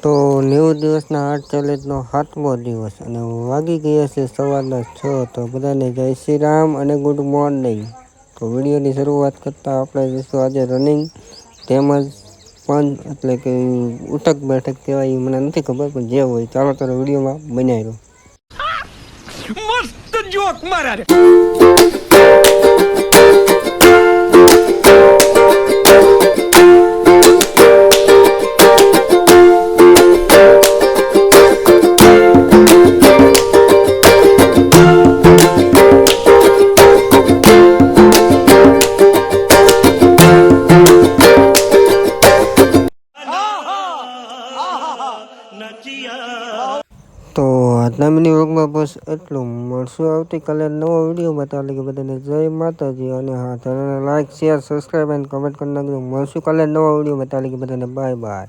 તો 90 દિવસના હાર્ટ ચેલેન્જનો 7મો દિવસ અને વાગી ગયા છે સવારના 6. તો બધાને જય શ્રી રામ અને ગુડ મોર્નિંગ. તો વિડીયોની શરૂઆત કરતાં આપણે જઈશું આજે રનિંગ તેમજ એટલે કે ઉઠક બેઠક કહેવાય એ મને નથી ખબર, પણ જે હોય ચાલો તારે વિડીયોમાં બનાવી દો. મસ્ત જોક મારા રે. તો આજના મિની વ્લોગમાં બસ એટલું. મળશું આવતીકાલે નવો વિડીયોમાં. તાલે કે બધાને જય માતાજી. અને હા, ચેનલને લાઈક શેર સબસ્ક્રાઈબ અને કમેન્ટ કરી નાખજો. મળશું કાલે નવા વિડીયોમાં. તાલે કે બધાને બાય બાય.